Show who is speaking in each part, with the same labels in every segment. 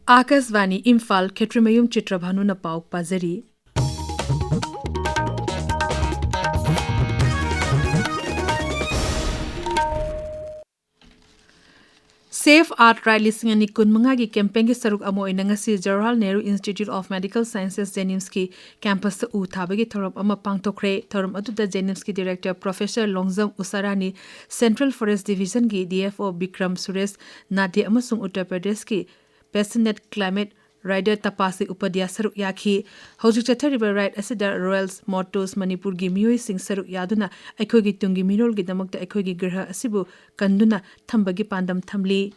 Speaker 1: Akasvani Imphal Kshetrimayum Chitrabhanu na pauk pazari. Safe Art Rally Singani Kunmanga ki campaign ki saruk amo inangasi Jawaharlal Nehru Institute of Medical Sciences Jennings ki campus u thabagi thorum ama pangtokre thorum atuda Jennings ki director Professor Longzam Usarani Central Forest Division ki DFO Bikram Suresh Nadia amasung Uttar Pradesh ki Passionate Climate Rider Tapasi Upadya saruk yakhi hojik chathariba ride asida Royals Motors Manipur gi miyoi sing saruk yaduna aikoi gi tungi mirol gi damakta aikoi gi graha asibu kanduna thambagi pandam thamli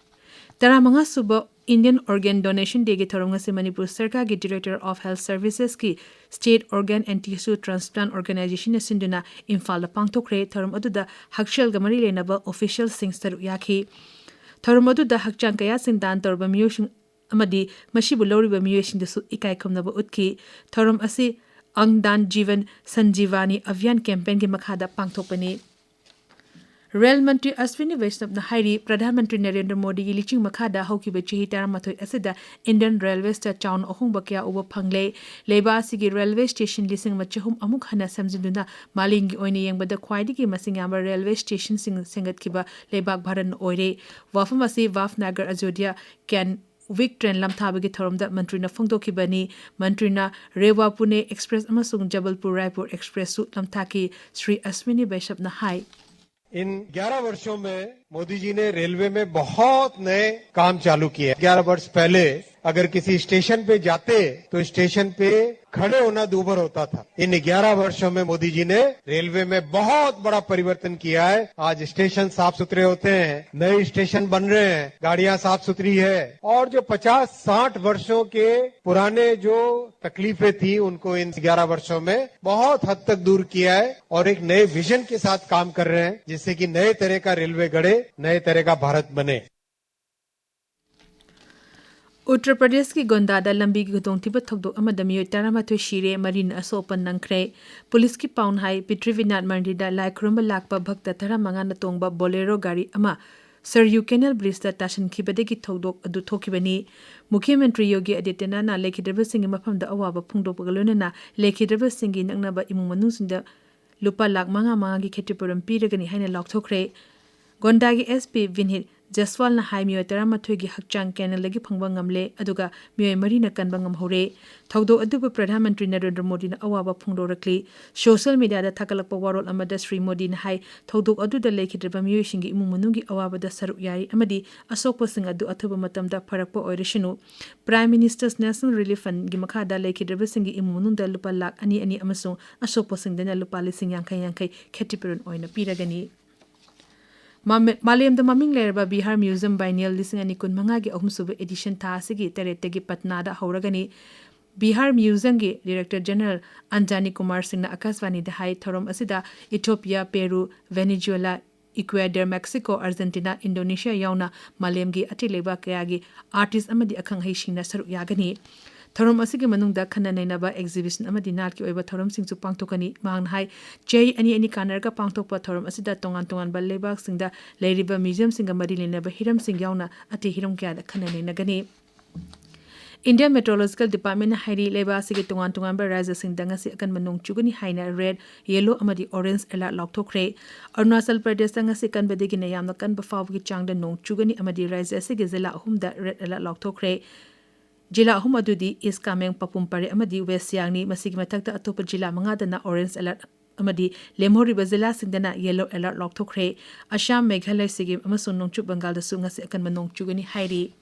Speaker 1: Taramanga suba Indian Organ Donation Day gi thoronga se Manipur Sarkar gi Director of Health Services ki State Organ and Tissue Transplant Organization na sinduna Imphal la pangtokre thorom aduda hakshel gamari lenaba official sing saruk yakhi thorom aduda hakchang kaya sing dan torba miyosing amadi mashibu loriba miyosing dasu ikai khomnaba utki thorom asi Angdan Jivan Sanjivani Abhiyan campaign ki makhada pangthokpani Rail Mantri Ashwini Vaishnav na hairi Pradhan Mantri Narendra Modi gi liching makhada haukiba chehi taramathoi asida Indian Railways ta town ohungba kya uba phangle leba sigi railway station lising machahum amuk hana samjinduna malingi oine yengbada khwaidigi masing yamba railway station sing sengat kiba lebak bharan oire wafam asi Wafnagar Ajodhya can Week train lamthabagi thoromda mantri na phongdokibani mantri na Rewa Pune Express amasung Jabalpur Raipur Express su lamthaki Sri Ashwini Vaishnav na hai
Speaker 2: इन 11 वर्षों में मोदी जी ने railway में बहुत नए काम चालू किए 11 वर्ष पहले अगर किसी स्टेशन पे जाते तो स्टेशन पे खड़े होना दूभर होता था इन 11 वर्षों में मोदी जी ने रेलवे में बहुत बड़ा परिवर्तन किया है आज स्टेशन साफ सुथरे होते हैं नए स्टेशन बन रहे हैं गाड़ियां साफ सुथरी है और जो 50-60 वर्षों के पुराने जो तकलीफें थी उनको इन 11 वर्षों में बहुत हद तक दूर किया है और एक नए विजन के साथ काम कर रहे हैं जिससे कि नए तरह का रेलवे गढ़े नए तरह का भारत बने
Speaker 1: Uttar Pradesh ki Gondada lambi ki gudongtiba thokdok amada miyoi taramathoi shire marin asopan nangkhre police ki paun hai Pitrivinath Mandida lai khurumba lakpa bhakta taramanga na tongba bolero gari ama Saryu Canal Bridge ta tashan khibadegi thokdok adu thokibani Mukhyamantri Yogi Adityanath na Lekhidraba Singh mafamda awaba phungdokpagalona na Lekhidraba Singh gi nangnaba imung manungsinda lupa lakh manga gi khetipuram piragani haina lokthokre Gonda gi SP Vinhit Jaswal na hai miyoi taramathoi gi hakchang canal lagi phangba ngamle aduga miyoi mari na kanba ngamhore thokdo aduba Pradhan Mantri Narendra Modi na awaba phungdorakli social media da thakalakpa warol amada Sri Modi na hai thokdo aduda lekhidraba miyoi singi imung manungi awaba da saruk yari amadi asokpa sing adu athuba matamda pharakpa oirishinu Prime Minister's National Relief Fund gi makhada lekhidraba singi imung manungda lupa lakh ani amasung asokpa sing dana lupa lising yankai khetipuran oina piragani Malayam the Maming Lerba Bihar Museum Biennial Lising and Nikun Mangagi Ohmsuba edition Tasigi Teretegi Patnada Hauragani Bihar Museum Gi Director General Anjani Kumar Singh na Akasvani the High Thorom Asida Ethiopia, Peru, Venezuela, Ecuador, Mexico, Argentina, Indonesia Yauna Malayam Gi Atileba Kayagi Artist Amadi Akang Haishina Saru Yagani Thorom asigi manungda khana nainaba exhibition amadi nat ki oiba thorom singchu pangtokani mang hai chei ani kanar ka pangtokpa thorom asida tongan ba lebak singda leiriba museum singa mari lenaba hiram sing yauna ati hiram kya da khana nainagani India Meteorological Department hairi leba sigi tongan ba rajya singda ngasi akan manung chugani haina red yellow amadi orange alert lokthokre Arunachal Pradesh ngasi kan bedegi na yamna kan ba fawgi changda nong chugani amadi rajya sigi zila humda red alert lokthokre Jila ahum adudi East Kameng Papumpare amadi West Siangni masigi matakta atopa jila mangadana orange alert amadi lemhoriba zila singdana yellow alert lokthokre Assam Meghalaya sigim amasung nongchu Bengal da sunga se akan manongchugani hairi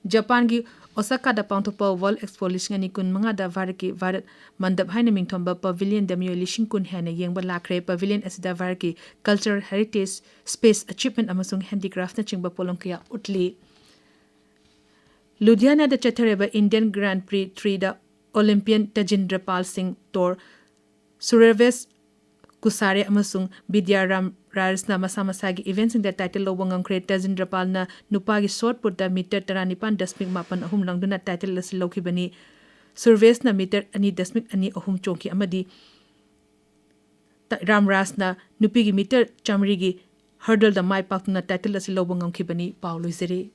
Speaker 1: Japan gi Osaka da pangthopa World Expo lishingani kun mangada varki varat mandap haina mingthomba pavilion da miyoi lishing kun hena yengba lakre pavilion asida varki cultural heritage space achievement amasung handicraft na chingba polongkya utli Ludhiana da Chathareba Indian Grand Prix 3 da Olympian Tajindra Pal Singh Tor Survesh Kusare amasung Bidyaram Rarisna Masamasagi events in the title of Wangam Crate Tajindra Pal na Nupagi short put the meter Taranipan Dasmik Mapan Ahum Langduna title Lokibani Survesh na meter Ani Dasmik Ani Ahum Chonki Amadi Ram Rasna Nupigi meter Chamrigi hurdle the Mai Pakuna title as Lobangam Kibani Paulo Zere.